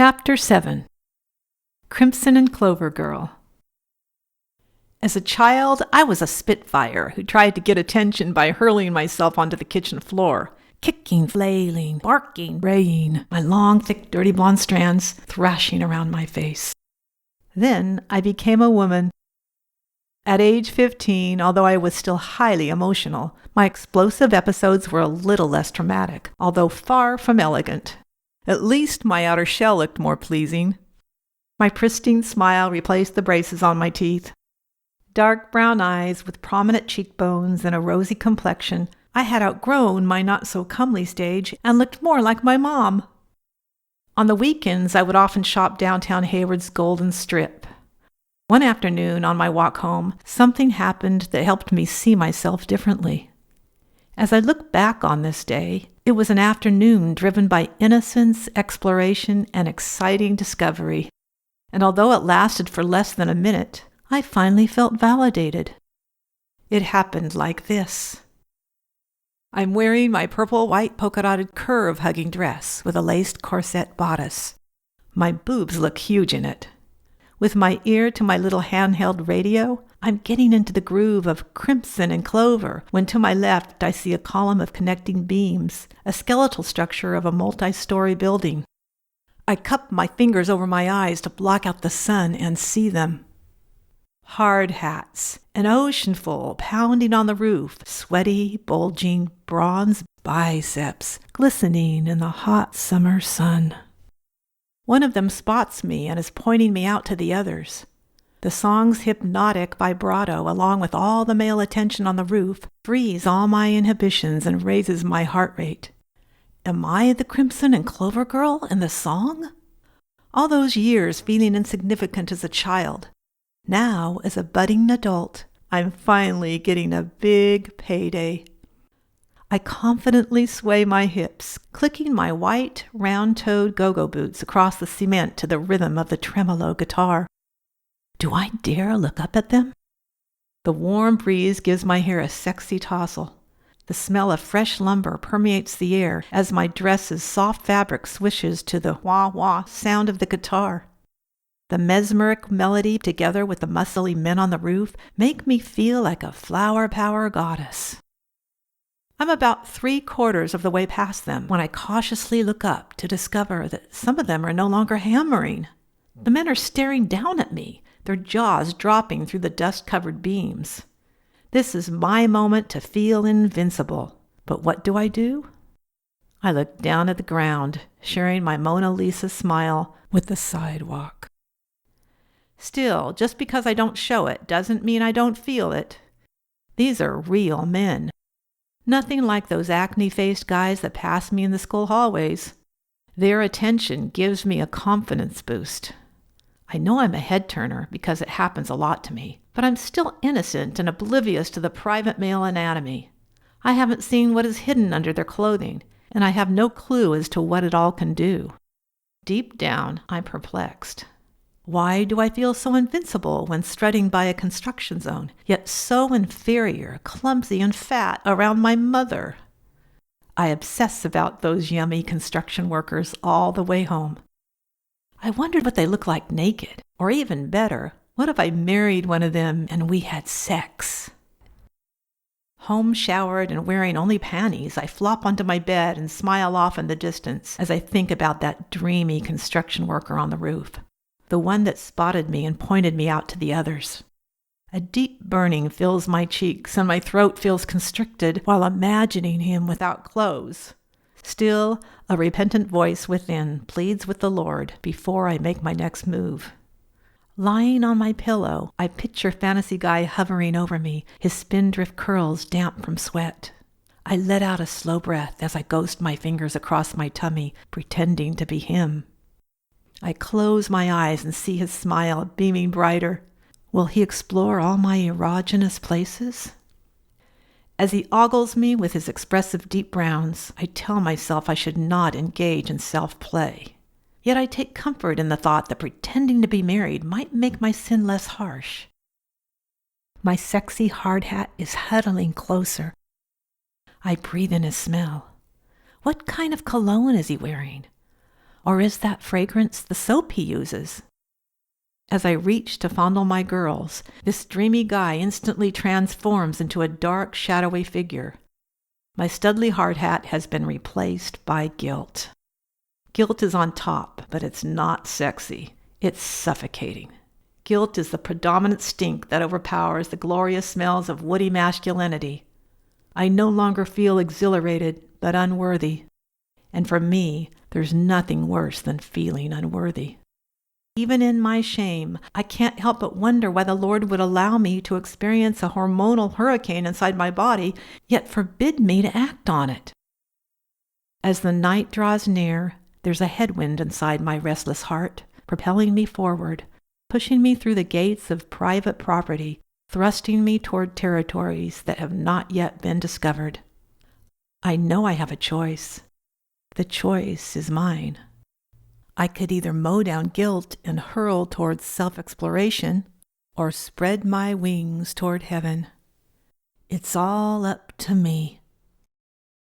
Chapter 7. Crimson and Clover Girl. As a child, I was a spitfire who tried to get attention by hurling myself onto the kitchen floor, kicking, flailing, barking, braying, my long, thick, dirty blonde strands thrashing around my face. Then I became a woman. At age 15, although I was still highly emotional, my explosive episodes were a little less traumatic, although far from elegant. At least my outer shell looked more pleasing. My pristine smile replaced the braces on my teeth. Dark brown eyes with prominent cheekbones and a rosy complexion, I had outgrown my not-so-comely stage and looked more like my mom. On the weekends, I would often shop downtown Hayward's Golden Strip. One afternoon on my walk home, something happened that helped me see myself differently. As I look back on this day, it was an afternoon driven by innocence, exploration, and exciting discovery. And although it lasted for less than a minute, I finally felt validated. It happened like this. I'm wearing my purple-white polka-dotted curve-hugging dress with a laced corset bodice. My boobs look huge in it. With my ear to my little handheld radio, I'm getting into the groove of Crimson and Clover when to my left I see a column of connecting beams, a skeletal structure of a multi-story building. I cup my fingers over my eyes to block out the sun and see them. Hardhats, an oceanful pounding on the roof, sweaty, bulging, bronze biceps glistening in the hot summer sun. One of them spots me and is pointing me out to the others. The song's hypnotic vibrato, along with all the male attention on the roof, frees all my inhibitions and raises my heart rate. Am I the Crimson and Clover girl in the song? All those years feeling insignificant as a child. Now, as a budding adult, I'm finally getting a big payday. I confidently sway my hips, clicking my white, round-toed go-go boots across the cement to the rhythm of the tremolo guitar. Do I dare look up at them? The warm breeze gives my hair a sexy tousle. The smell of fresh lumber permeates the air as my dress's soft fabric swishes to the wah-wah sound of the guitar. The mesmeric melody, together with the muscly men on the roof, make me feel like a flower power goddess. I'm about 3/4 of the way past them when I cautiously look up to discover that some of them are no longer hammering. The men are staring down at me, their jaws dropping through the dust-covered beams. This is my moment to feel invincible. But what do? I look down at the ground, sharing my Mona Lisa smile with the sidewalk. Still, just because I don't show it doesn't mean I don't feel it. These are real men. Nothing like those acne-faced guys that pass me in the school hallways. Their attention gives me a confidence boost. I know I'm a head-turner because it happens a lot to me, but I'm still innocent and oblivious to the private male anatomy. I haven't seen what is hidden under their clothing, and I have no clue as to what it all can do. Deep down, I'm perplexed. Why do I feel so invincible when strutting by a construction zone, yet so inferior, clumsy, and fat around my mother? I obsess about those yummy construction workers all the way home. I wondered what they look like naked, or even better, what if I married one of them and we had sex? Home showered and wearing only panties, I flop onto my bed and smile off in the distance as I think about that dreamy construction worker on the roof. The one that spotted me and pointed me out to the others. A deep burning fills my cheeks and my throat feels constricted while imagining him without clothes. Still, a repentant voice within pleads with the Lord before I make my next move. Lying on my pillow, I picture fantasy guy hovering over me, his spindrift curls damp from sweat. I let out a slow breath as I ghost my fingers across my tummy, pretending to be him. I close my eyes and see his smile beaming brighter. Will he explore all my erogenous places? As he ogles me with his expressive deep browns, I tell myself I should not engage in self-play. Yet I take comfort in the thought that pretending to be married might make my sin less harsh. My sexy hardhat is huddling closer. I breathe in his smell. What kind of cologne is he wearing? Or is that fragrance the soap he uses? As I reach to fondle my girls, this dreamy guy instantly transforms into a dark, shadowy figure. My studly hard hat has been replaced by guilt. Guilt is on top, but it's not sexy. It's suffocating. Guilt is the predominant stink that overpowers the glorious smells of woody masculinity. I no longer feel exhilarated, but unworthy. And for me, there's nothing worse than feeling unworthy. Even in my shame, I can't help but wonder why the Lord would allow me to experience a hormonal hurricane inside my body, yet forbid me to act on it. As the night draws near, there's a headwind inside my restless heart, propelling me forward, pushing me through the gates of private property, thrusting me toward territories that have not yet been discovered. I know I have a choice. The choice is mine. I could either mow down guilt and hurl towards self-exploration, or spread my wings toward heaven. It's all up to me.